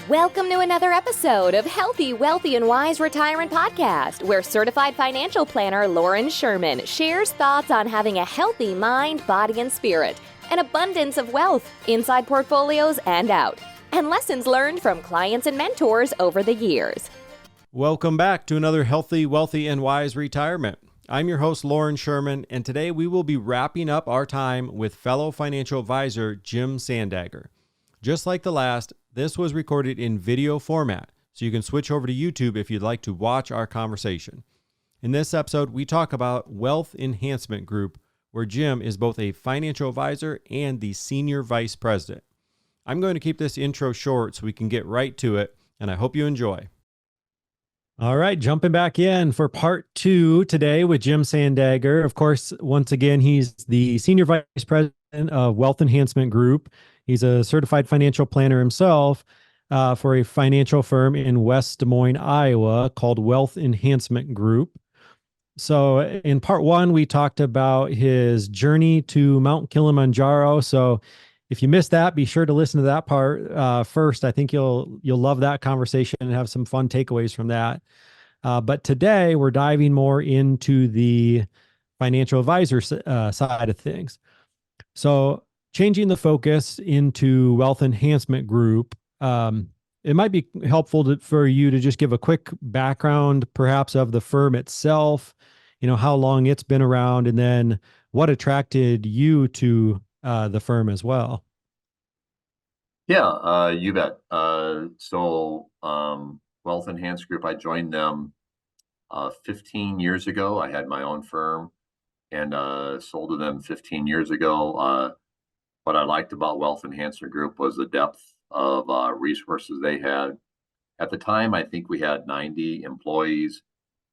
Welcome to another episode of Healthy, Wealthy, and Wise Retirement Podcast, where certified financial planner Lauren Sherman shares thoughts on having a healthy mind, body, and spirit, an abundance of wealth inside portfolios and out, and lessons learned from clients and mentors over the years. Welcome back to another Healthy, Wealthy, and Wise Retirement. I'm your host, Lauren Sherman, and today we will be wrapping up our time with fellow financial advisor Jim Sandager. Just like the last, this was recorded in video format, so you can switch over to YouTube if you'd like to watch our conversation. In this episode, we talk about Wealth Enhancement Group, where Jim is both a financial advisor and the senior vice president. I'm going to keep this intro short so we can get right to it, and I hope you enjoy. All right, jumping back in for part two today with Jim Sandager. Of course, once again, he's the senior vice president of Wealth Enhancement Group. He's a certified financial planner himself for a financial firm in West Des Moines, Iowa called Wealth Enhancement Group. So in part one, we talked about his journey to Mount Kilimanjaro. So if you missed that, be sure to listen to that part first. I think you'll love that conversation and have some fun takeaways from that. But today we're diving more into the financial advisor side of things. So changing the focus into Wealth Enhancement Group, it might be helpful for you to just give a quick background, perhaps, of the firm itself, how long it's been around, and then what attracted you to the firm as well. Yeah, you bet. So Wealth Enhancement Group, I joined them 15 years ago. I had my own firm and sold to them 15 years ago. What I liked about Wealth Enhancement Group was the depth of resources they had. At the time, I think we had 90 employees,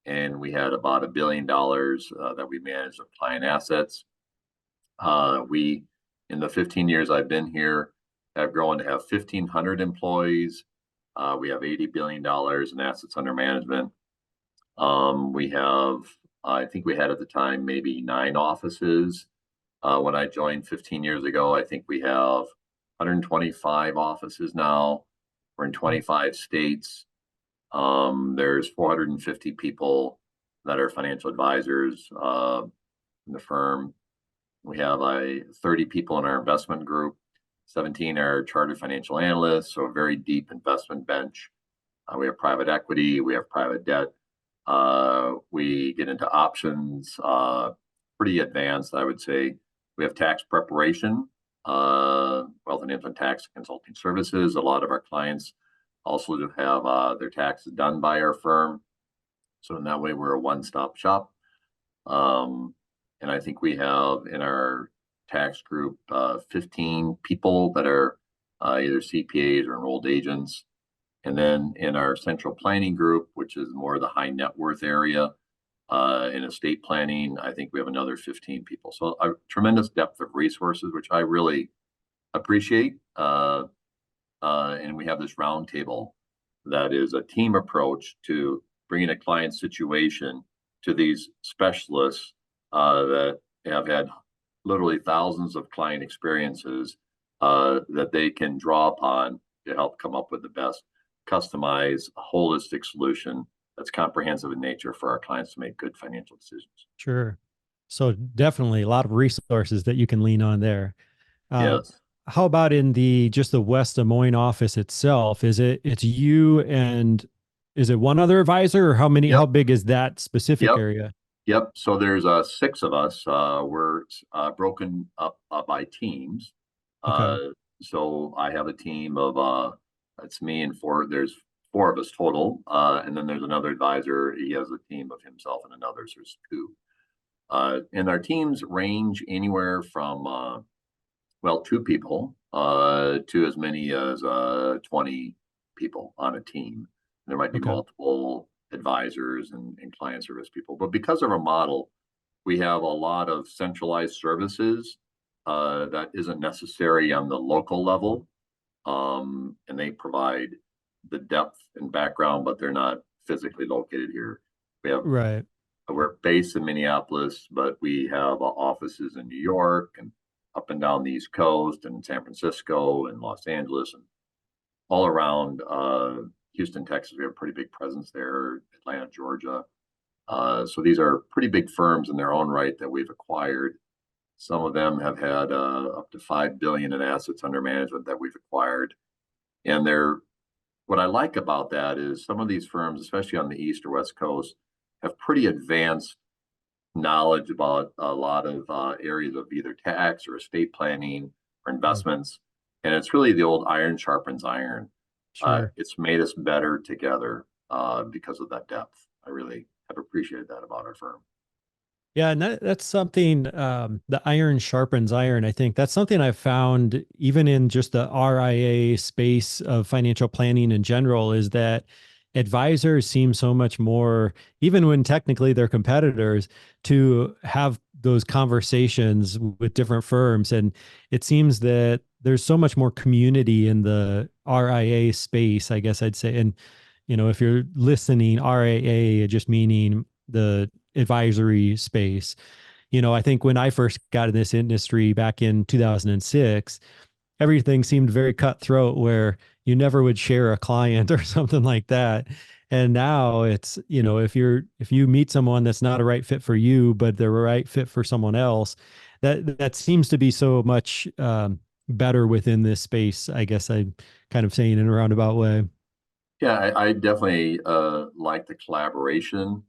and we had about $1 billion that we managed of client assets. In the 15 years I've been here, have grown to have 1,500 employees. We have $80 billion in assets under management. I think we had at the time maybe 9 offices. When I joined 15 years ago, I think we have 125 offices now. We're in 25 states. There's 450 people that are financial advisors in the firm. We have 30 people in our investment group. 17 are chartered financial analysts, so a very deep investment bench. We have private equity. We have private debt. We get into options, pretty advanced, I would say. We have tax preparation, Wealth Enhancement Tax Consulting Services. A lot of our clients also do have their taxes done by our firm. So in that way, we're a one-stop shop. And I think we have in our tax group 15 people that are either CPAs or enrolled agents. And then in our central planning group, which is more the high net worth area, in estate planning, I think we have another 15 people. So a tremendous depth of resources, which I really appreciate. And we have this roundtable that is a team approach to bringing a client situation to these specialists that have had literally thousands of client experiences that they can draw upon to help come up with the best customized, holistic solution that's comprehensive in nature for our clients to make good financial decisions. Sure. So definitely a lot of resources that you can lean on there. Yes. How about in just the West Des Moines office itself? It's you and is it one other advisor, or how many? Yep. How big is that specific area? Yep. So there's 6 of us. We're broken up by teams. Okay. So I have a team of it's me and 4. There's 4 of us total, and then there's another advisor. He has a team of himself and another. So there's 2. And our teams range anywhere from 2 people to as many as 20 people on a team. There might be multiple advisors and client service people, but because of our model, we have a lot of centralized services that isn't necessary on the local level, and they provide the depth and background, but they're not physically located here. We're based in Minneapolis, but we have offices in New York and up and down the East Coast and San Francisco and Los Angeles and all around Houston, Texas. We have a pretty big presence there, Atlanta, Georgia. So these are pretty big firms in their own right that we've acquired. Some of them have had up to 5 billion in assets under management that we've acquired. And what I like about that is some of these firms, especially on the East or West Coast, have pretty advanced knowledge about a lot of areas of either tax or estate planning or investments. And it's really the old iron sharpens iron. Sure. It's made us better together because of that depth. I really have appreciated that about our firm. Yeah, and that's something, the iron sharpens iron. I think that's something I've found even in just the RIA space of financial planning in general, is that advisors seem so much more, even when technically they're competitors, to have those conversations with different firms. And it seems that there's so much more community in the RIA space, I guess I'd say. And, if you're listening, RIA, just meaning the advisory space. I think when I first got in this industry back in 2006, everything seemed very cutthroat where you never would share a client or something like that. And now it's, if you meet someone that's not a right fit for you, but they're a right fit for someone else, that seems to be so much better within this space. I guess I'm kind of saying in a roundabout way. Yeah, I definitely like the collaboration,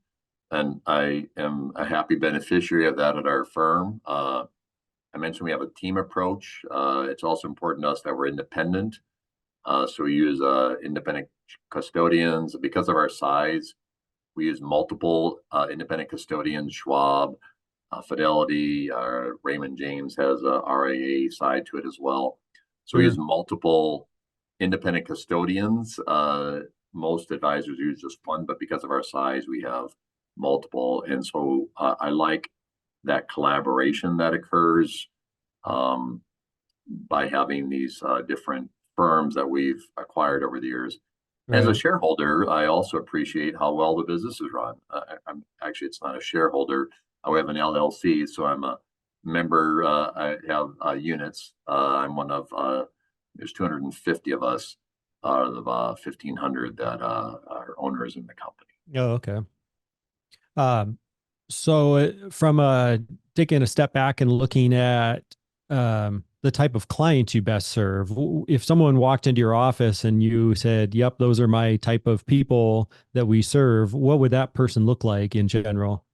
and I am a happy beneficiary of that at our firm. I mentioned we have a team approach. It's also important to us that we're independent. So we use independent custodians. Because of our size, we use multiple independent custodians, Schwab, Fidelity, Raymond James has a RIA side to it as well. So we use multiple independent custodians. Most advisors use just one, but because of our size, we have multiple. And so I like that collaboration that occurs by having these different firms that we've acquired over the years. As a shareholder, I also appreciate how well the business is run. I'm actually, it's not a shareholder. We have an LLC, so I'm a member. I have units. I'm one of there's 250 of us out of 1,500 that are owners in the company. Oh, okay. So from taking a step back and looking at the type of clients you best serve, if someone walked into your office and you said, "Yep, those are my type of people that we serve," what would that person look like in general?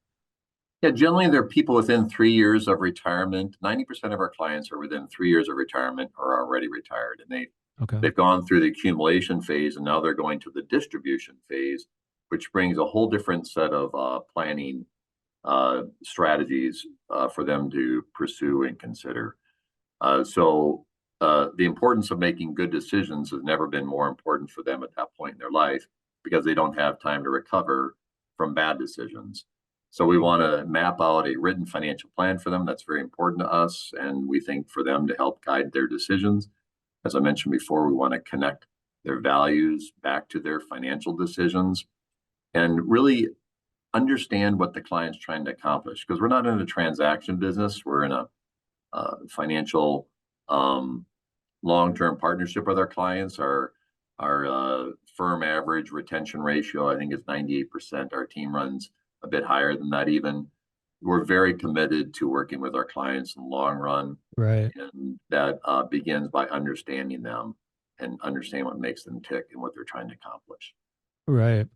Yeah, generally they're people within 3 years of retirement. 90% of our clients are within 3 years of retirement or are already retired, and Okay. they've gone through the accumulation phase, and now they're going to the distribution phase, which brings a whole different set of planning strategies for them to pursue and consider. So the importance of making good decisions has never been more important for them at that point in their life, because they don't have time to recover from bad decisions. So we want to map out a written financial plan for them. That's very important to us. And we think for them to help guide their decisions, as I mentioned before, we want to connect their values back to their financial decisions and really understand what the client's trying to accomplish. Because we're not in a transaction business, we're in a financial long-term partnership with our clients. Our firm average retention ratio, I think, is 98%. Our team runs a bit higher than that even. We're very committed to working with our clients in the long run. Right. And that begins by understanding them and understand what makes them tick and what they're trying to accomplish. Right.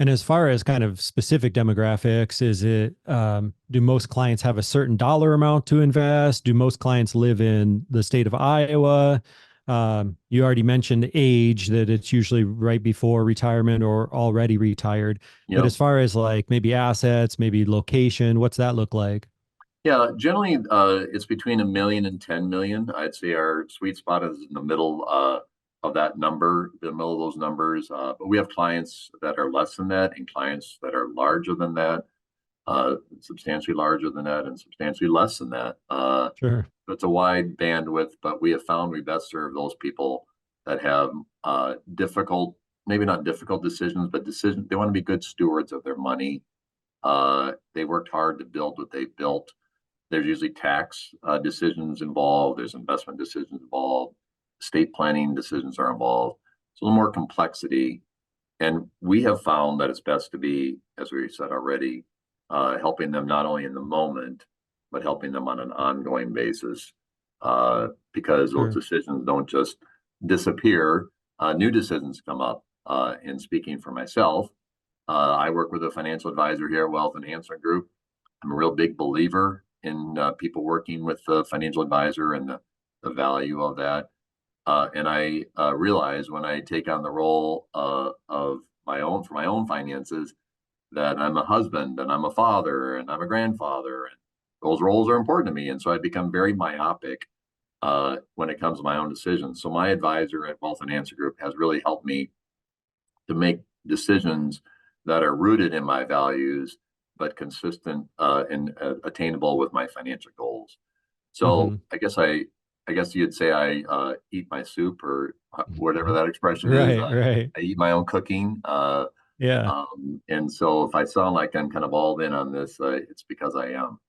And as far as kind of specific demographics, is it, do most clients have a certain dollar amount to invest? Do most clients live in the state of Iowa? You already mentioned age, that it's usually right before retirement or already retired. But as far as like maybe assets, maybe location, what's that look like? Yeah, generally it's between 1 million and 10 million. I'd say our sweet spot is in the middle of that number, the middle of those numbers. But we have clients that are less than that and clients that are larger than that, substantially larger than that, and substantially less than that. Sure. So it's a wide bandwidth, but we have found we best serve those people that have difficult, maybe not difficult decisions, but decisions. They want to be good stewards of their money. They worked hard to build what they built. There's usually tax decisions involved. There's investment decisions involved. Estate planning decisions are involved. It's a little more complexity. And we have found that it's best to be, as we said already, helping them not only in the moment, but helping them on an ongoing basis, because those Sure. decisions don't just disappear. New decisions come up. And speaking for myself, I work with a financial advisor here at Wealth Enhancement Group. I'm a real big believer in people working with the financial advisor and the value of that. And I realize when I take on the role of my own finances, that I'm a husband and I'm a father and I'm a grandfather, and those roles are important to me. And so I become very myopic when it comes to my own decisions. So my advisor at Wealth Enhancement Group has really helped me to make decisions that are rooted in my values, but consistent and attainable with my financial goals. So Hmm. I guess you'd say I eat my soup, or whatever that expression is. Right, right. I eat my own cooking. Yeah. And so if I sound like I'm kind of all in on this, it's because I am.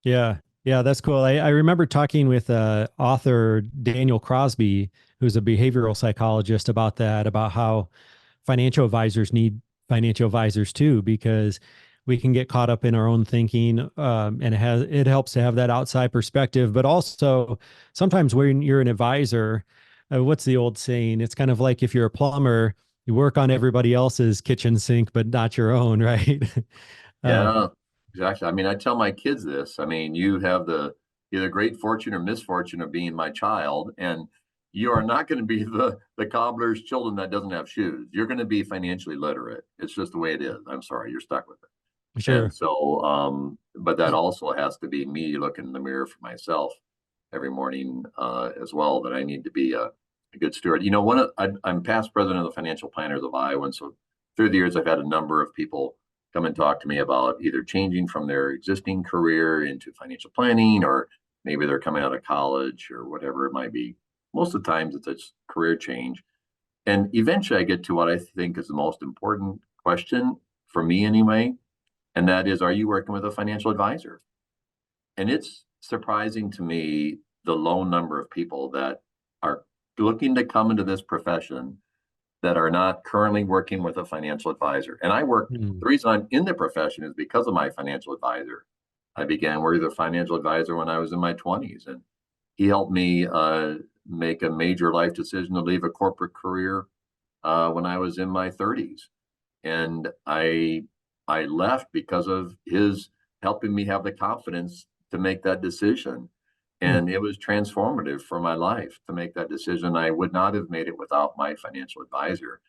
Yeah. Yeah, that's cool. I remember talking with author Daniel Crosby, who's a behavioral psychologist, about that, about how financial advisors need financial advisors too, because we can get caught up in our own thinking, and it helps to have that outside perspective. But also, sometimes when you're an advisor, what's the old saying? It's kind of like if you're a plumber, you work on everybody else's kitchen sink, but not your own, right? uh, Yeah, exactly. I mean, I tell my kids this. I mean, you have the either great fortune or misfortune of being my child, and you are not going to be the cobbler's children that doesn't have shoes. You're going to be financially literate. It's just the way it is. I'm sorry, you're stuck with it. And sure. so, but that also has to be me looking in the mirror for myself every morning as well. That I need to be a good steward. You know, I'm past president of the Financial Planners of Iowa, and so through the years, I've had a number of people come and talk to me about either changing from their existing career into financial planning, or maybe they're coming out of college or whatever it might be. Most of the times, it's a career change, and eventually, I get to what I think is the most important question for me, anyway, and that is, are you working with a financial advisor? And it's surprising to me the low number of people that are looking to come into this profession that are not currently working with a financial advisor. And Hmm. the reason I'm in the profession is because of my financial advisor. I began working with a financial advisor when I was in my 20s, and he helped me make a major life decision to leave a corporate career when I was in my 30s. And I left because of his helping me have the confidence to make that decision. Hmm. And it was transformative for my life to make that decision. I would not have made it without my financial advisor.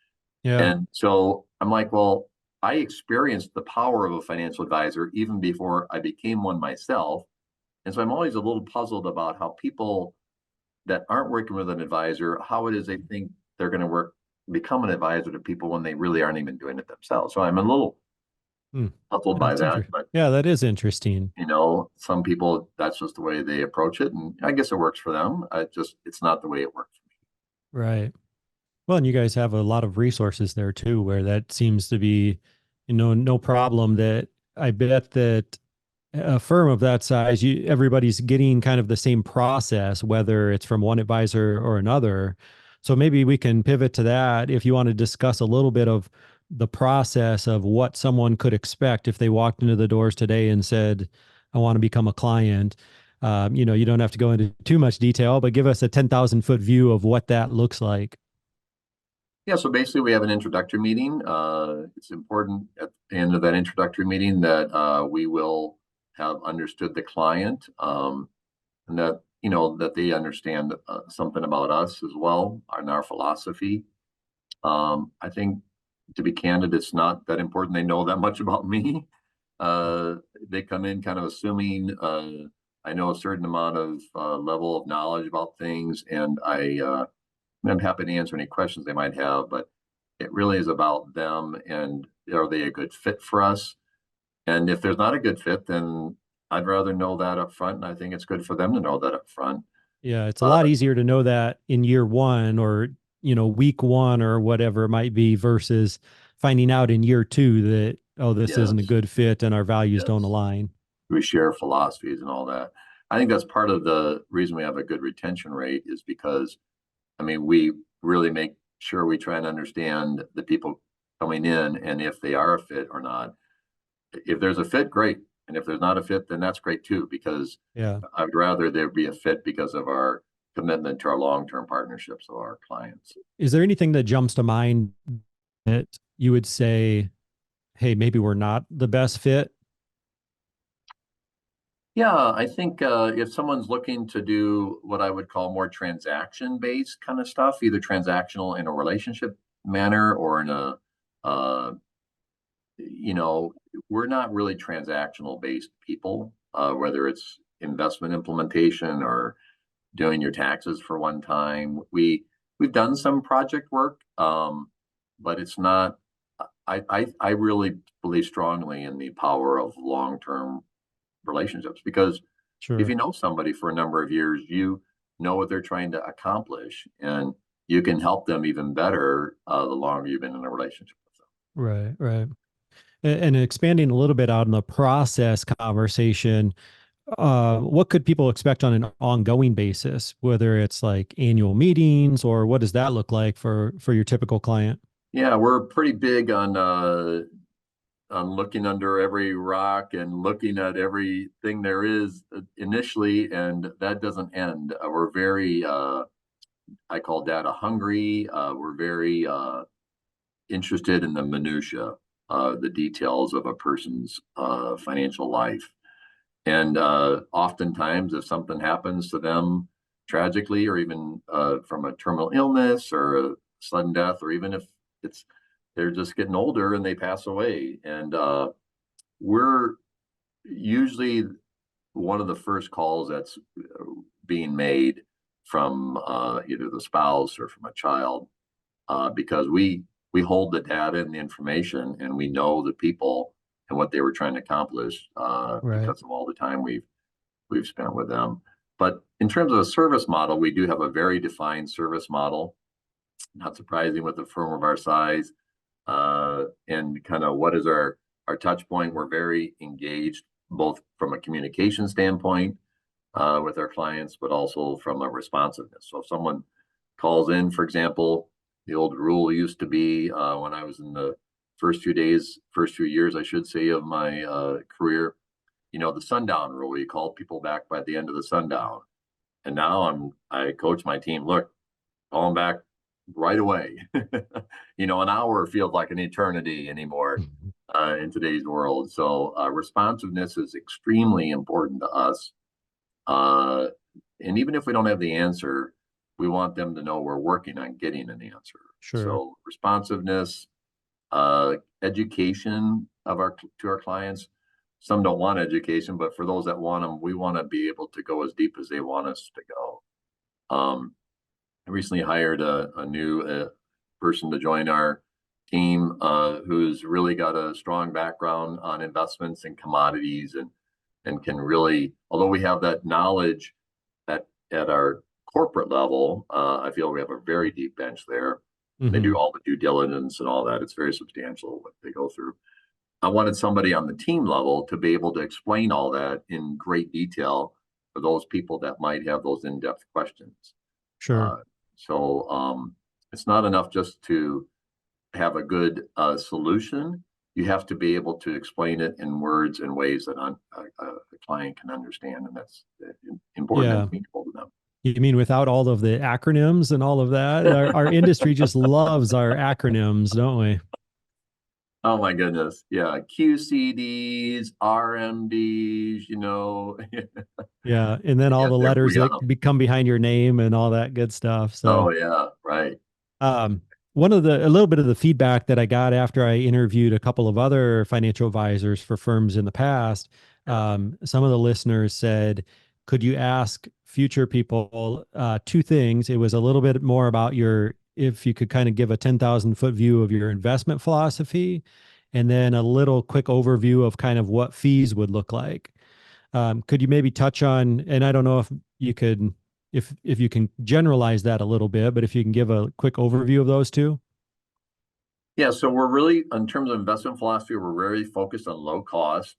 Yeah. And so I'm like, well, I experienced the power of a financial advisor even before I became one myself. And so I'm always a little puzzled about how people that aren't working with an advisor, how it is they think they're going to become an advisor to people when they really aren't even doing it themselves. So I'm a little Hmm. puzzled by That's that. interesting. But, Yeah, that is interesting. some people, that's just the way they approach it. And I guess it works for them. It's not the way it works for me. Right. Well, and you guys have a lot of resources there too, where that seems to be, no problem. That I bet that a firm of that size, everybody's getting kind of the same process, whether it's from one advisor or another. So maybe we can pivot to that if you want to discuss a little bit of the process of what someone could expect if they walked into the doors today and said, "I want to become a client." You don't have to go into too much detail, but give us a 10,000-foot view of what that looks like. Yeah, so basically, we have an introductory meeting. It's important at the end of that introductory meeting that we will have understood the client, and that that they understand something about us as well and our philosophy. I think, to be candid, it's not that important they know that much about me. Uh, they come in kind of assuming I know a certain amount of level of knowledge about things, and I'm happy to answer any questions they might have, but it really is about them and are they a good fit for us? And if there's not a good fit, then I'd rather know that up front. And I think it's good for them to know that up front. Yeah, it's a Uh, lot easier to know that in year one, or, week one or whatever it might be, versus finding out in year two that, oh, this isn't a yes, good fit and our values don't yes. align. We share philosophies and all that. I think that's part of the reason we have a good retention rate is because, I mean, we really make sure we try and understand the people coming in and if they are a fit or not. If there's a fit, great. And if there's not a fit, then that's great too, because Yeah. I'd rather there be a fit because of our commitment to our long-term partnerships of our clients. Is there anything that jumps to mind that you would say, hey, maybe we're not the best fit? Yeah, I think if someone's looking to do what I would call more transaction-based kind of stuff, either transactional in a relationship manner or in a, uh, you know, we're not really transactional-based people, whether it's investment implementation or doing your taxes for one time. We've done some project work, but it's not. I really believe strongly in the power of long-term relationships, because if Sure. you know somebody for a number of years, you know what they're trying to accomplish, and you can help them even better the longer you've been in a relationship with them. Right. Right. And expanding a little bit on the process conversation, what could people expect on an ongoing basis, whether it's like annual meetings, or what does that look like for your typical client? Yeah, we're pretty big on looking under every rock and looking at everything there is initially, and that doesn't end. We're very, I call data hungry. We're very interested in the minutia, the details of a person's financial life. And oftentimes, if something happens to them tragically, or even from a terminal illness or a sudden death, or even if it's they're just getting older and they pass away, and we're usually one of the first calls that's being made from either the spouse or from a child, because we hold the data and the information, and we know the people and what they were trying to accomplish Right. because of all the time we've spent with them. But in terms of a service model, we do have a very defined service model. Not surprising with a firm of our size, and kind of what is our touch point. We're very engaged, both from a communication standpoint with our clients, but also from a responsiveness. So if someone calls in, for example, the old rule used to be when I was in the first few years, I should say, of my career, the sundown rule. You call people back by the end of the sundown. And now I coach my team. Look, call them back right away. An hour feels like an eternity anymore Mhm. in today's world. So responsiveness is extremely important to us. Uh, and even if we don't have the answer, we want them to know we're working on getting an answer. Sure. So responsiveness, education to our clients. Some don't want education, but for those that want them, we want to be able to go as deep as they want us to go. I recently hired a new person to join our team who's really got a strong background on investments and commodities, and can really, although we have that knowledge at our corporate level, I feel we have a very deep bench there. They do Hmm. all the due diligence and all that. It's very substantial what they go through. I wanted somebody on the team level to be able to explain all that in great detail for those people that might have those in-depth questions. Sure. Uh, so it's not enough just to have a good solution. You have to be able to explain it in words and ways that a client can understand, and that's important and Yeah. meaningful to them. You mean without all of the acronyms and all of that? Our industry just loves our acronyms, don't we? Oh my goodness. Yeah. QCDs, RMDs, Yeah. And then all yes, the we letters got that them. become behind your name and all that good stuff. So, Oh yeah. Right. um, a little bit of the feedback that I got after I interviewed a couple of other financial advisors for firms in the past, Yeah. some of the listeners said, could you ask future people two things? It was a little bit more about if you could kind of give a 10,000-foot view of your investment philosophy, and then a little quick overview of kind of what fees would look like. Could you maybe touch on, and I don't know if you could, if you can generalize that a little bit, but if you can give a quick overview of those two? Yeah, so we're really, in terms of investment philosophy, we're very focused on low cost.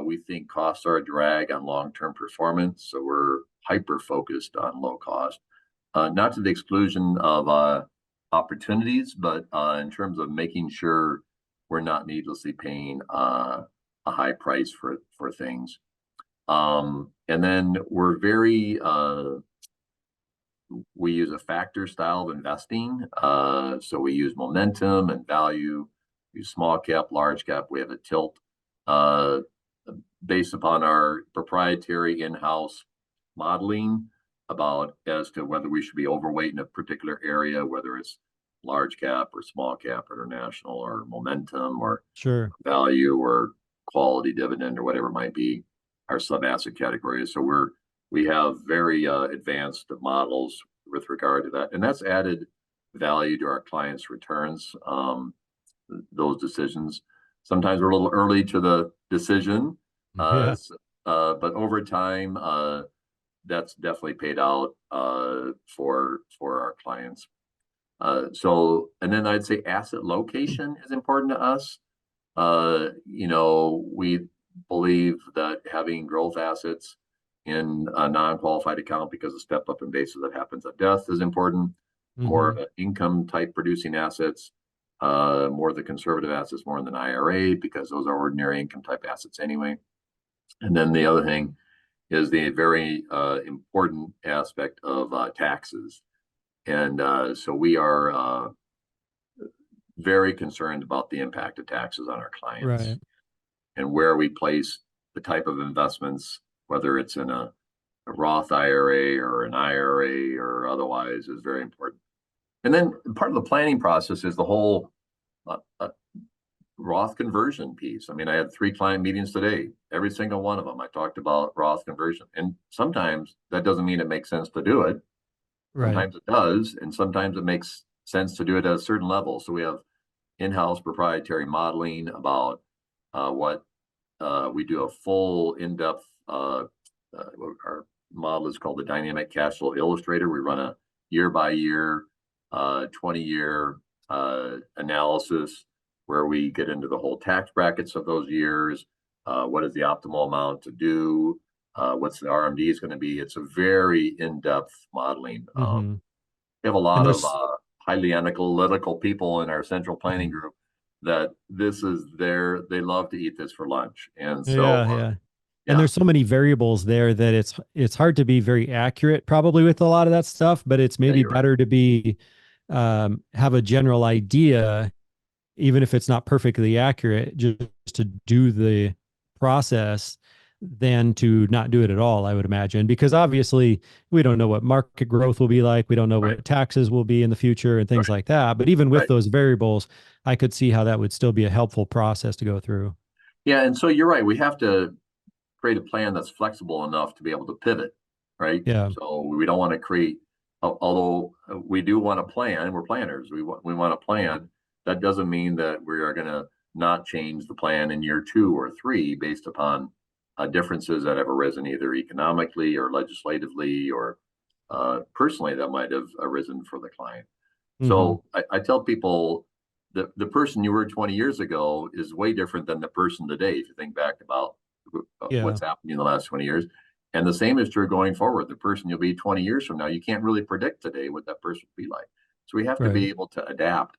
We think costs are a drag on long-term performance, so we're hyper focused on low cost, not to the exclusion of opportunities, but in terms of making sure we're not needlessly paying a high price for things. And then we're very we use a factor style of investing. So we use momentum and value, use small cap, large cap. We have a tilt uh, based upon our proprietary in-house modeling about as to whether we should be overweight in a particular area, whether it's large cap or small cap, international or momentum or Sure. value or quality dividend or whatever it might be, our sub asset categories. So we have very advanced models with regard to that, and that's added value to our clients' returns. Those decisions. Sometimes we're a little early to the decision, Yeah. but over time, that's definitely paid out for our clients. And then I'd say asset location is important to us. We believe that having growth assets in a non-qualified account because of step up in basis that happens at death is important. More of an income type producing assets, more of the conservative assets, more than an IRA because those are ordinary income type assets anyway. And then the other thing is the very important aspect of taxes. And so we are very concerned about the impact of taxes on our clients. Right. And where we place the type of investments, whether it's in a Roth IRA or an IRA or otherwise, is very important. And then part of the planning process is the whole Roth conversion piece. I mean, I had 3 client meetings today. Every single one of them, I talked about Roth conversion. And sometimes that doesn't mean it makes sense to do it. Right. Sometimes it does, and sometimes it makes sense to do it at a certain level. So we have in-house proprietary modeling about what we do a full in-depth, our model is called the Dynamic Cash Flow Illustrator. We run a year-by-year, 20-year analysis where we get into the whole tax brackets of those years. What is the optimal amount to do? What's the RMD is going to be? It's a very in-depth modeling. We have a lot of highly analytical people in our central planning group that this is they love to eat this for lunch. And so, and there's so many variables there that it's hard to be very accurate probably with a lot of that stuff, but it's maybe better to be, have a general idea, even if it's not perfectly accurate, just to do the process than to not do it at all, I would imagine, because obviously we don't know what market growth will be like. We don't know what taxes will be in the future and things like that. But even with those variables, I could see how that would still be a helpful process to go through. Yeah. And so you're right. We have to create a plan that's flexible enough to be able to pivot, right? Yeah. So we don't want to create, although we do want to plan, we're planners. We want to plan. That doesn't mean that we are going to not change the plan in year 2 or 3 based upon differences that have arisen either economically or legislatively or personally that might have arisen for the client. So I tell people that the person you were 20 years ago is way different than the person today. If you think back about what's happening in the last 20 years, and the same is true going forward. The person you'll be 20 years from now, you can't really predict today what that person will be like. So we have to be able to adapt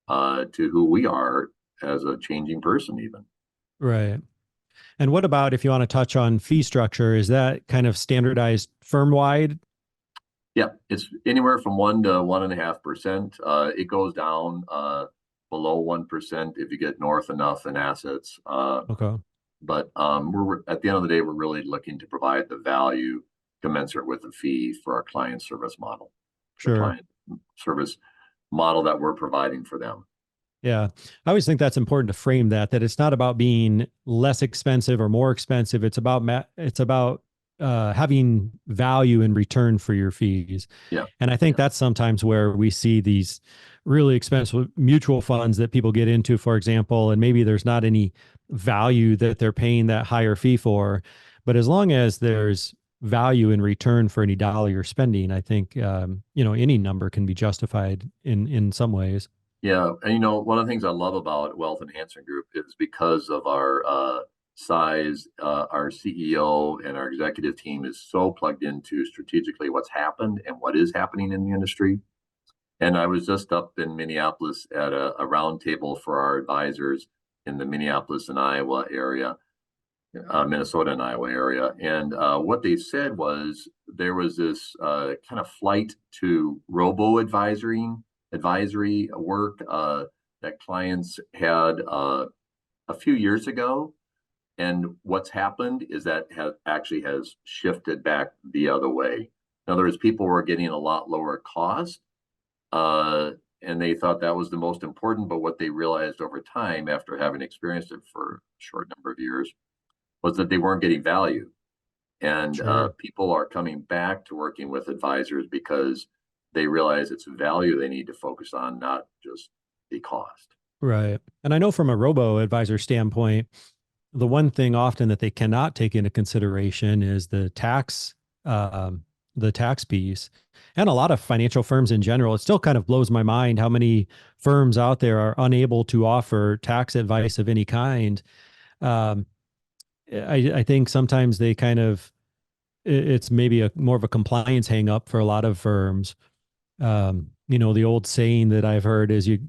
to who we are as a changing person even. Right. And what about if you want to touch on fee structure? Is that kind of standardized firm-wide? Yeah, it's anywhere from 1 to 1.5%. It goes down below 1% if you get north enough in assets. Okay. But we're at the end of the day, we're really looking to provide the value commensurate with the fee for our client service model. Sure. The client service model that we're providing for them. Yeah. I always think that's important to frame that it's not about being less expensive or more expensive. It's about having value in return for your fees. Yeah. And I think that's sometimes where we see these really expensive mutual funds that people get into, for example, and maybe there's not any value that they're paying that higher fee for. But as long as there's value in return for any dollar you're spending, I think, any number can be justified in some ways. Yeah. And, one of the things I love about Wealth Enhancement Group is because of our size, our CEO and our executive team is so plugged into strategically what's happened and what is happening in the industry. And I was just up in Minneapolis at a roundtable for our advisors in the Minneapolis and Iowa area, Minnesota and Iowa area. And what they said was there was this kind of flight to robo advisory work that clients had a few years ago. And what's happened is that has shifted back the other way. In other words, people were getting a lot lower cost, uh, and they thought that was the most important. But what they realized over time, after having experienced it for a short number of years, was that they weren't getting value. And Sure. people are coming back to working with advisors because they realize it's value they need to focus on, not just the cost. Right. And I know from a robo advisor standpoint, the one thing often that they cannot take into consideration is the tax piece. And a lot of financial firms in general, it still kind of blows my mind how many firms out there are unable to offer tax advice of any kind. Um, I think sometimes they kind of, it's maybe a more of a compliance hang up for a lot of firms. The old saying that I've heard is you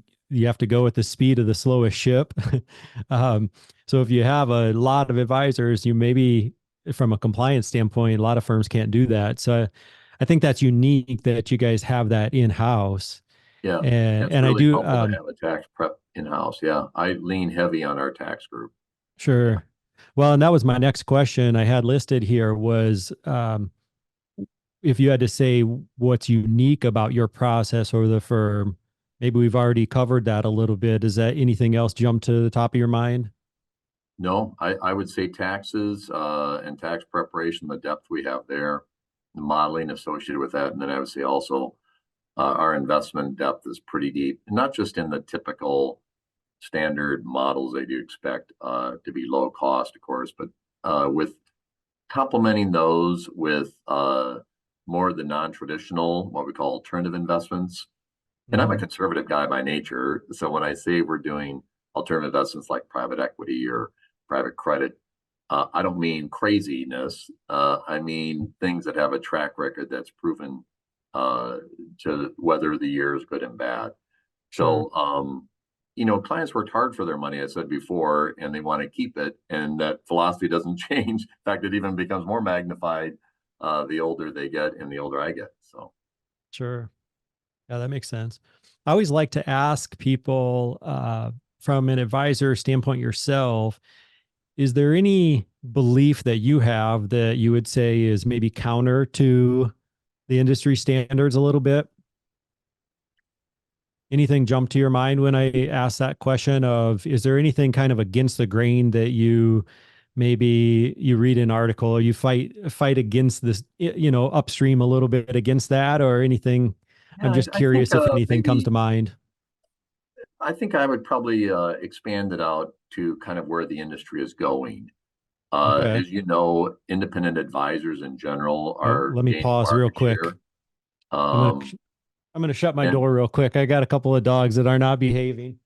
have to go at the speed of the slowest ship. um, so if you have a lot of advisors, you maybe from a compliance standpoint, a lot of firms can't do that. So I think that's unique that you guys have that in house. Yeah, it's And I really do, helpful to have a tax prep in-house. Yeah, I lean heavy on our tax group. Yeah. sure. Well, and that was my next question I had listed here was, if you had to say what's unique about your process or the firm, maybe we've already covered that a little bit. Does that anything else jump to the top of your mind? No, I would say taxes and tax preparation, the depth we have there, the modeling associated with that. And then I would say also our investment depth is pretty deep, not just in the typical standard models that you expect to be low cost, of course, but with complementing those with more of the non-traditional, what we call alternative investments. And I'm a Mhm. conservative guy by nature. So when I say we're doing alternative investments like private equity or private credit, I don't mean craziness. I mean things that have a track record that's proven uh, to weather the years, good and bad. Sure. So, clients worked hard for their money, I said before, and they want to keep it. And that philosophy doesn't change. In fact, it even becomes more magnified the older they get and the older I get. So, Sure. Yeah, that makes sense. I always like to ask people, from an advisor standpoint yourself, is there any belief that you have that you would say is maybe counter to the industry standards a little bit? Anything jump to your mind when I ask that question of, is there anything kind of against the grain that you maybe you read an article, you fight against this, upstream a little bit against that or anything? yeah, I'm just I think curious if anything comes maybe to mind. I think I would probably expand it out to kind of where the industry is going. Okay. As you know, independent advisors in general Oh, are let me gaining pause real market quick. share. I'm gonna Um, I'm gonna shut my and door real quick. I got a couple of dogs that are not behaving.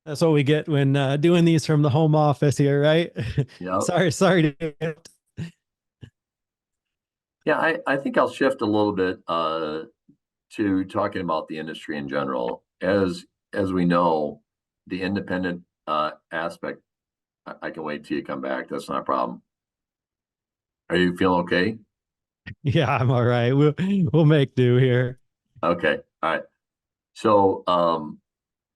That's what we get when doing these from the home office here, right? yeah, Sorry to. yeah, I think I'll shift a little bit to talking about the industry in general. As we know, the independent aspect, I can wait till you come back. That's not a problem. Are you feeling okay? Yeah, I'm all right. We'll make do here. Okay. All right. So,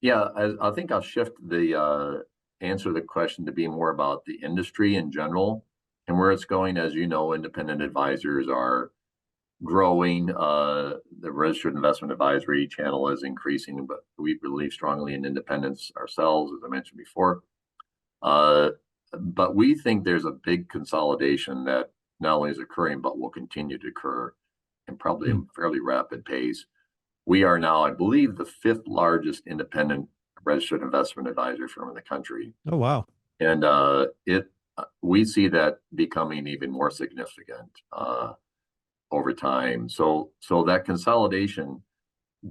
yeah, I think I'll shift the answer to the question to be more about the industry in general and where it's going. As you know, independent advisors are growing. The registered investment advisory channel is increasing, but we believe strongly in independence ourselves, as I mentioned before. Uh, but we think there's a big consolidation that not only is occurring, but will continue to occur and probably Hmm. in fairly rapid pace. We are now, I believe, the fifth largest independent registered investment advisory firm in the country, Oh wow. and it we see that becoming even more significant over time. So that consolidation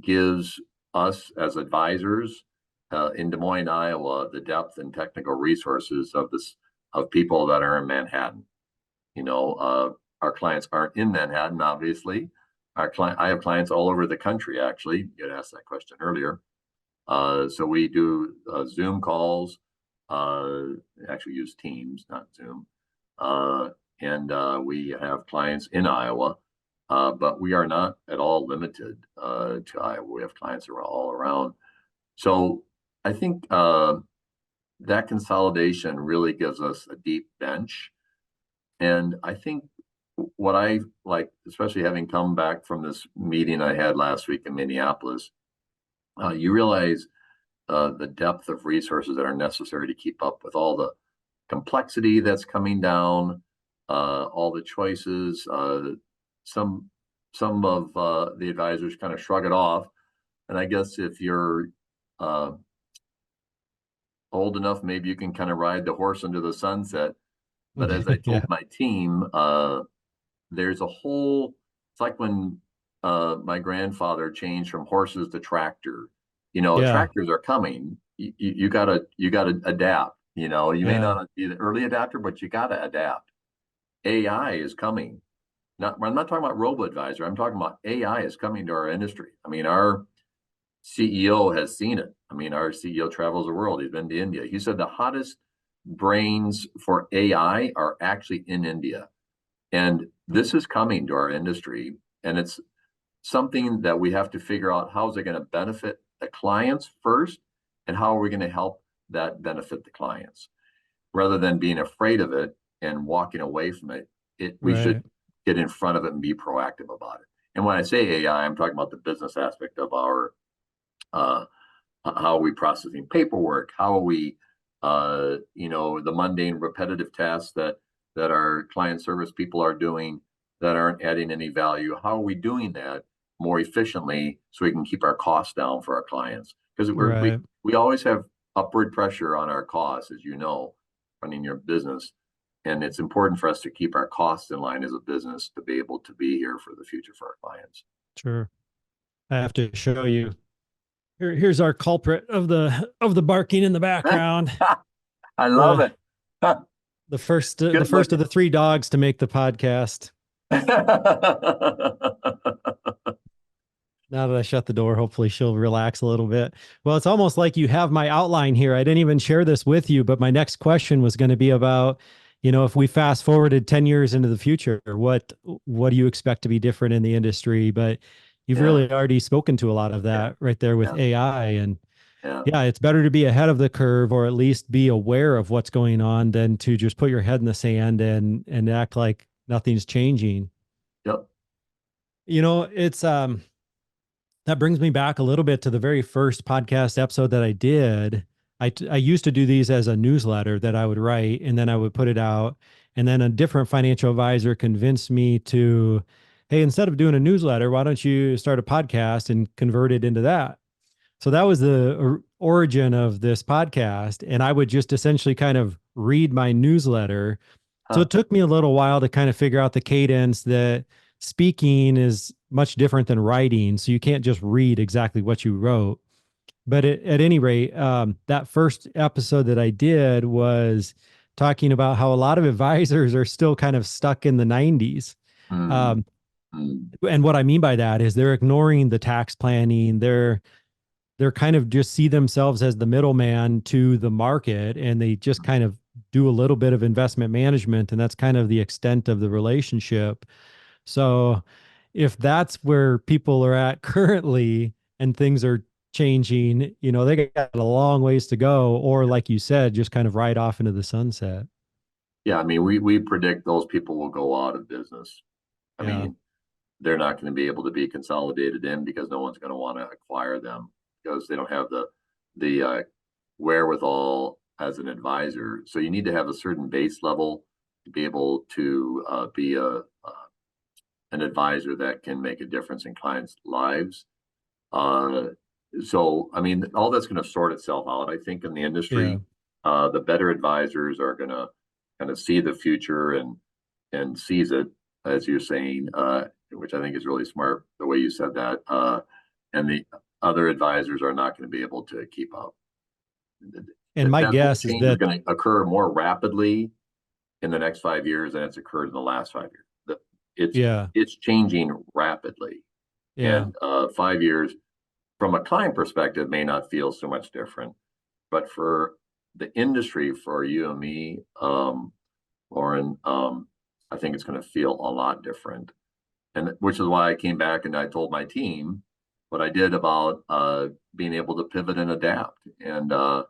gives us as advisors in Des Moines, Iowa, the depth and technical resources of people that are in Manhattan. Our clients aren't in Manhattan, obviously. I have clients all over the country, actually. You had asked that question earlier. So we do Zoom calls, actually use Teams, not Zoom. And we have clients in Iowa, but we are not at all limited to Iowa. We have clients who are all around. So I think that consolidation really gives us a deep bench. And I think what I like, especially having come back from this meeting I had last week in Minneapolis, you realize the depth of resources that are necessary to keep up with all the complexity that's coming down, all the choices. Some of the advisors kind of shrug it off, and I guess if you're old enough, maybe you can kind of ride the horse into the sunset. But as I told my team, there's a whole. It's like when my grandfather changed from horses to tractor. Tractors are coming. You gotta adapt. You may not be the early adapter, but you gotta adapt. AI is coming. I'm not talking about robo-advisor. I'm talking about AI is coming to our industry. I mean, our CEO has seen it. I mean, our CEO travels the world. He's been to India. He said the hottest brains for AI are actually in India. And this is coming to our industry. And it's something that we have to figure out, how is it going to benefit the clients first, and how are we going to help that benefit the clients, rather than being afraid of it and walking away from it. We should get in front of it and be proactive about it. And when I say AI, I'm talking about the business aspect of our how are we processing paperwork, how are we the mundane repetitive tasks that our client service people are doing that aren't adding any value. How are we doing that more efficiently so we can keep our costs down for our clients? Because we always have upward pressure on our costs, as you know, running your business. And it's important for us to keep our costs in line as a business to be able to be here for the future for our clients. Sure. I have to show you. Here's our culprit of the barking in the background. I love it. The first of the three dogs to make the podcast. Now that I shut the door, hopefully she'll relax a little bit. Well, it's almost like you have my outline here. I didn't even share this with you, but my next question was going to be about, if we fast forwarded 10 years into the future, what do you expect to be different in the industry? But you've really already spoken to a lot of that right there with AI. And it's better to be ahead of the curve, or at least be aware of what's going on, than to just put your head in the sand and act like nothing's changing. Yep. It's that brings me back a little bit to the very first podcast episode that I did. I used to do these as a newsletter that I would write, and then I would put it out. And then a different financial advisor convinced me to, hey, instead of doing a newsletter, why don't you start a podcast and convert it into that? So that was the origin of this podcast. And I would just essentially kind of read my newsletter. So it took me a little while to kind of figure out the cadence, that speaking is much different than writing. So you can't just read exactly what you wrote. But at any rate, that first episode that I did was talking about how a lot of advisors are still kind of stuck in the 90s. And what I mean by that is they're ignoring the tax planning. They're kind of just see themselves as the middleman to the market, and they just kind of do a little bit of investment management, and that's kind of the extent of the relationship. So if that's where people are at currently and things are changing, they got a long ways to go, or like you said, just kind of ride off into the sunset. Yeah, I mean, we predict those people will go out of business. I mean, they're not going to be able to be consolidated in, because no one's going to want to acquire them, because they don't have the wherewithal as an advisor. So you need to have a certain base level to be able to be an advisor that can make a difference in clients' lives. So, I mean, all that's going to sort itself out, I think, in the industry. The better advisors are going to kind of see the future and seize it, as you're saying, which I think is really smart, the way you said that. And the other advisors are not going to be able to keep up. And my guess is that going to occur more rapidly in the next 5 years than it's occurred in the last 5 years. It's Yeah. it's changing rapidly, Yeah. and 5 years from a client perspective may not feel so much different, but for the industry, for you and me, Lauren, I think it's going to feel a lot different, and which is why I came back and I told my team what I did about being able to pivot and adapt, and uh,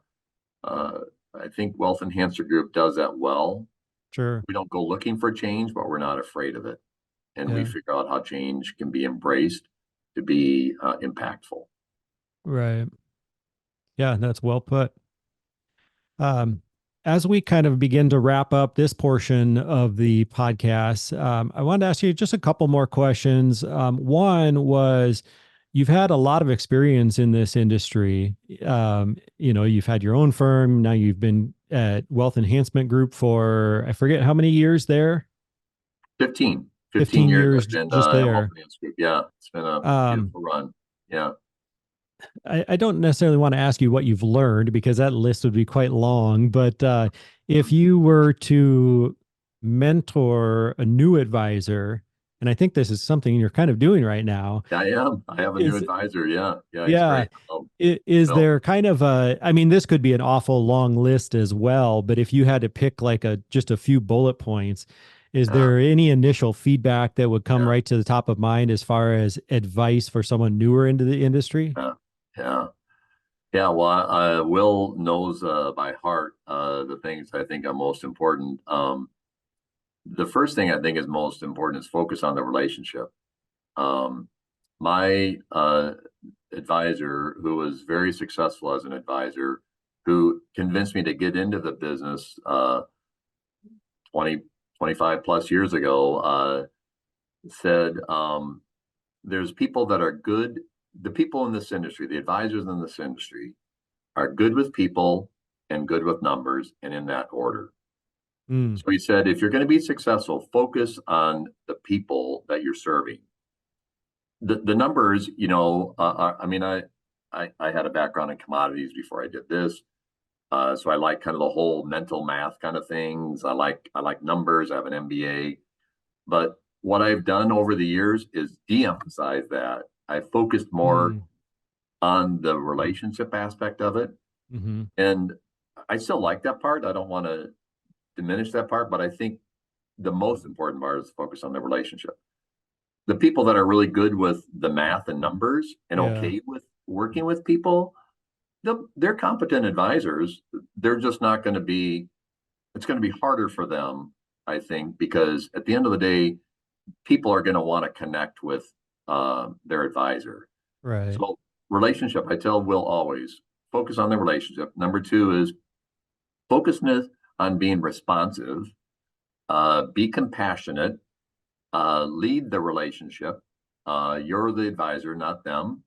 I think Wealth Enhancer Group does that well. Sure. We don't go looking for change, but we're not afraid of it. And we Yeah. figure out how change can be embraced to be impactful. Right. Yeah, that's well put. Um, as we kind of begin to wrap up this portion of the podcast, I wanted to ask you just a couple more questions. One was, you've had a lot of experience in this industry. You've had your own firm. Now you've been at Wealth Enhancement Group for, I forget how many years there. 15, 15 15 years years I've been just at Wealth there. Finance Group. Yeah, it's been a Um, beautiful run. Yeah. I don't necessarily want to ask you what you've learned because that list would be quite long. But if you were to mentor a new advisor, and I think this is something you're kind of doing right now, I am. I have a new is advisor. Yeah. Yeah. He's yeah, great. is Bill. there kind of I mean, this could be an awful long list as well, but if you had to pick like just a few bullet points, is Yeah. there any initial feedback that would come Yeah. right to the top of mind as far as advice for someone newer into the industry? Yeah. Yeah. Yeah. Well, Will knows by heart the things I think are most important. The first thing I think is most important is focus on the relationship. My advisor, who was very successful as an advisor, who convinced me to get into the business 20, 25 plus years ago, said there's people that are good. The people in this industry, the advisors in this industry, are good with people and good with numbers, and in that order. Mm, So he said, if you're going to be successful, focus on the people that you're serving. The numbers, I mean, I had a background in commodities before I did this. So I like kind of the whole mental math kind of things. I like numbers. I have an MBA. But what I've done over the years is de-emphasize that. I focused more mm, on the relationship aspect of it. mm-hmm. And I still like that part. I don't want to diminish that part, but I think the most important part is focus on the relationship. The people that are really good with the math and numbers and Yeah, okay with working with people, they're competent advisors. They're just not going to be, it's going to be harder for them, I think, because at the end of the day, people are going to want to connect with their advisor. right. So, relationship, I tell Will always focus on the relationship. Number two is focus on being responsive, be compassionate, lead the relationship. You're the advisor, not them.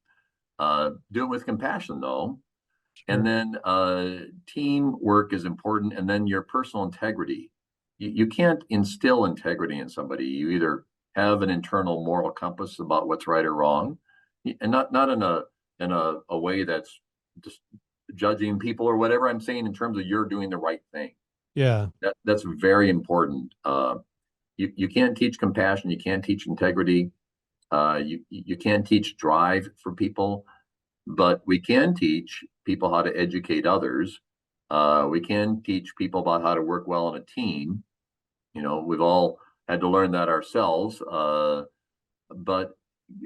Do it with compassion, though. And Sure. then teamwork is important. And then your personal integrity. You can't instill integrity in somebody. You either have an internal moral compass about what's right or wrong, and not in a way that's just judging people or whatever. I'm saying in terms of you're doing the right thing. Yeah. That's very important. You can't teach compassion. You can't teach integrity. You can't teach drive for people, but we can teach people how to educate others. We can teach people about how to work well in a team. We've all had to learn that ourselves. But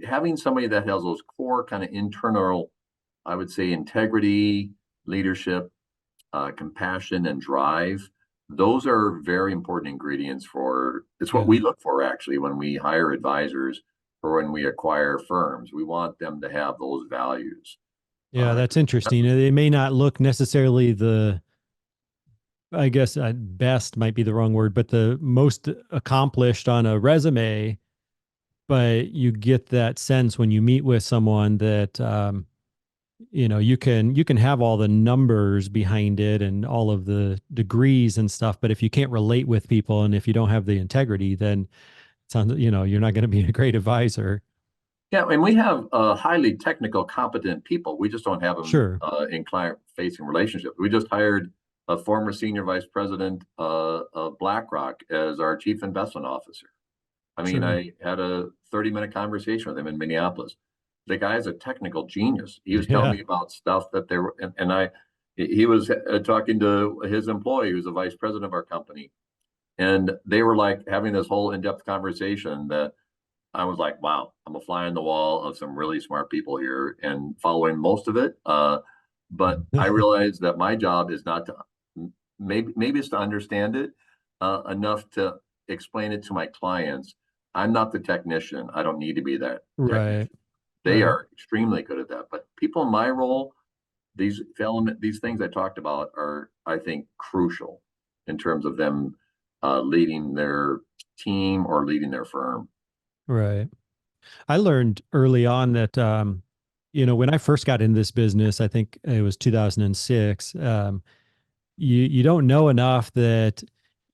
having somebody that has those core kind of internal, I would say, integrity, leadership, compassion, and drive, those are very important ingredients it's what Yeah. we look for actually when we hire advisors or when we acquire firms. We want them to have those values. Yeah, that's interesting. It may not look necessarily I guess best might be the wrong word, but the most accomplished on a resume, but you get that sense when you meet with someone that you can have all the numbers behind it and all of the degrees and stuff, but if you can't relate with people and if you don't have the integrity, then it sounds, you're not going to be a great advisor. Yeah, and we have highly technical, competent people. We just don't have them Sure. in client-facing relationships. We just hired a former senior vice president of BlackRock as our chief investment officer. I mean, Sure. I had a 30-minute conversation with him in Minneapolis. The guy is a technical genius. He was telling Yeah. me about stuff that they were, he was talking to his employee, who's a vice president of our company. And they were like having this whole in-depth conversation that I was like, wow, I'm a fly on the wall of some really smart people here and following most of it. But I realized that my job is not to, maybe it's to understand it enough to explain it to my clients. I'm not the technician. I don't need to be that Right. technician. They Right. are extremely good at that. But people in my role, these things I talked about are, I think, crucial in terms of them leading their team or leading their firm. Right. I learned early on that, when I first got into this business, I think it was 2006. You don't know enough that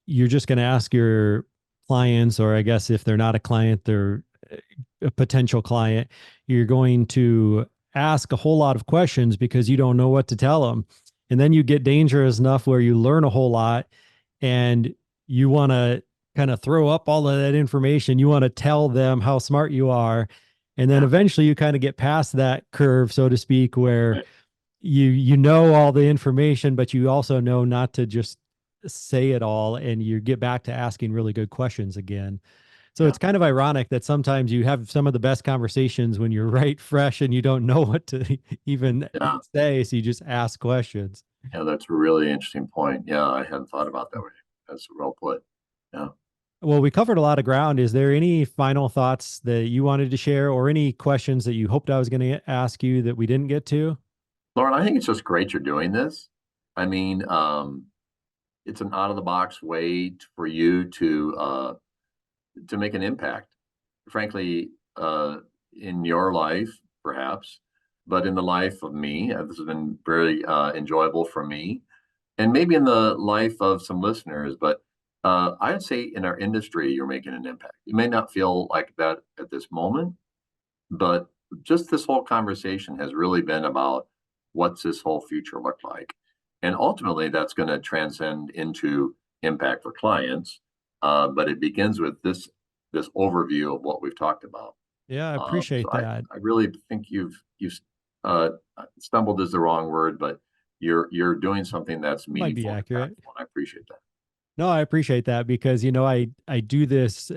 you're just going to ask your clients, or I guess if they're not a client, they're a potential client. You're going to ask a whole lot of questions because you don't know what to tell them. And then you get dangerous enough where you learn a whole lot and you want to kind of throw up all of that information. You want to tell them how smart you are. And then Yeah. eventually you kind of get past that curve, so to speak, where Right. you know all the information, but you also know not to just say it all, and you get back to asking really good questions again. So Yeah. it's kind of ironic that sometimes you have some of the best conversations when you're right fresh and you don't know what to even Yeah. say, so you just ask questions. Yeah, that's a really interesting point. Yeah, I hadn't thought about that way. That's well put. Yeah. Well, we covered a lot of ground. Is there any final thoughts that you wanted to share, or any questions that you hoped I was going to ask you that we didn't get to? Lauren, I think it's just great you're doing this. I mean, it's an out of the box way for you to make an impact, frankly, in your life, perhaps, but in the life of me. This has been very enjoyable for me, and maybe in the life of some listeners. But I'd say in our industry, you're making an impact. You may not feel like that at this moment, but just this whole conversation has really been about what's this whole future look like, and ultimately that's going to transcend into impact for clients. But it begins with this overview of what we've talked about. Yeah, I So appreciate that. I really think you've uh, stumbled is the wrong word, but you're doing something that's Might be meaningful and accurate. impactful. And I appreciate that. No, I appreciate that because, I do this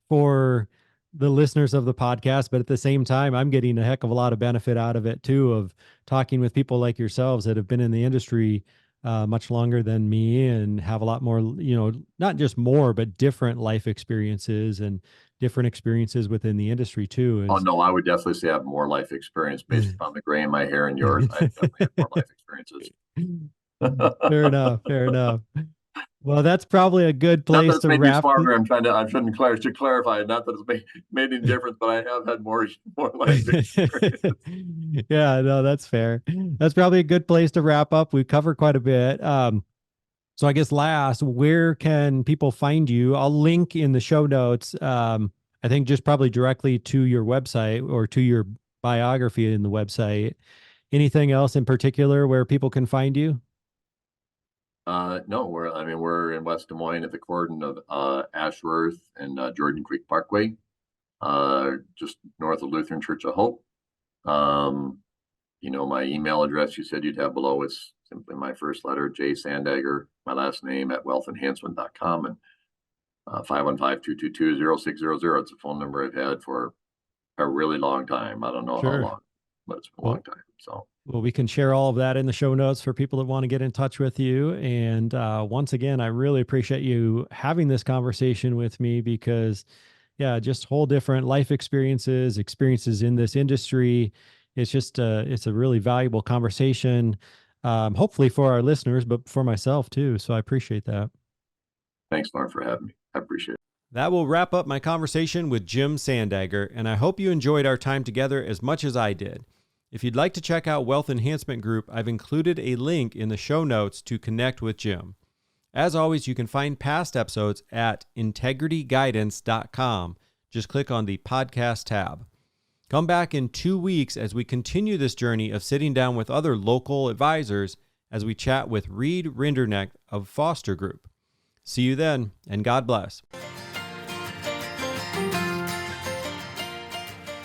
for the listeners of the podcast, but at the same time, I'm getting a heck of a lot of benefit out of it too, of talking with people like yourselves that have been in the industry much longer than me and have a lot more, not just more, but different life experiences and different experiences within the industry too. Oh Is no, I would definitely say I have more life experience based upon the gray in my hair and yours. I definitely have more life experiences. Fair enough. Fair enough. Well, that's probably a good Not that place it's to made me wrap. smarter. I should clarify. Not that it's made any difference, but I have had more life experience. Yeah, no, that's fair. That's probably a good place to wrap up. We covered quite a bit. So I guess last, where can people find you? I'll link in the show notes. I think just probably directly to your website or to your biography in the website. Anything else in particular where people can find you? No, we're in West Des Moines at the cordon of Ashworth and Jordan Creek Parkway, just north of Lutheran Church of Hope. My email address you said you'd have below is simply my first letter, J Sandager, my last name at wealthenhancement.com, and 515-222-0600. It's a phone number I've had for a really long time. I don't know how Sure. long, but it's been a Well, long time. So Well, we can share all of that in the show notes for people that want to get in touch with you. And once again, I really appreciate you having this conversation with me because, yeah, just whole different life experiences in this industry. It's just it's a really valuable conversation, hopefully for our listeners, but for myself too. So I appreciate that. thanks, Lauren, for having me. I appreciate it. That will wrap up my conversation with Jim Sandager, and I hope you enjoyed our time together as much as I did. If you'd like to check out Wealth Enhancement Group, I've included a link in the show notes to connect with Jim. As always, you can find past episodes at integrityguidance.com. Just click on the podcast tab. Come back in 2 weeks as we continue this journey of sitting down with other local advisors as we chat with Reed Rinderneck of Foster Group. See you then, and God bless.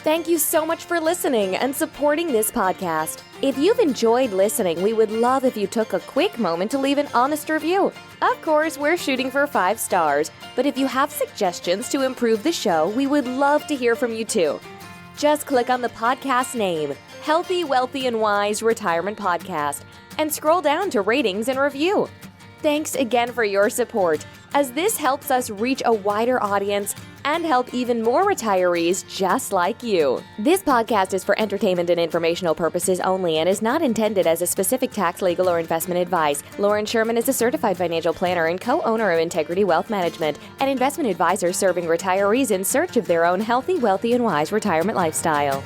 Thank you so much for listening and supporting this podcast. If you've enjoyed listening, we would love if you took a quick moment to leave an honest review. Of course, we're shooting for 5 stars, but if you have suggestions to improve the show, we would love to hear from you too. Just click on the podcast name, Healthy, Wealthy, and Wise Retirement Podcast, and scroll down to ratings and review. Thanks again for your support, as this helps us reach a wider audience and help even more retirees just like you. This podcast is for entertainment and informational purposes only and is not intended as a specific tax, legal, or investment advice. Lauren Sherman is a certified financial planner and co-owner of Integrity Wealth Management, an investment advisor serving retirees in search of their own healthy, wealthy, and wise retirement lifestyle.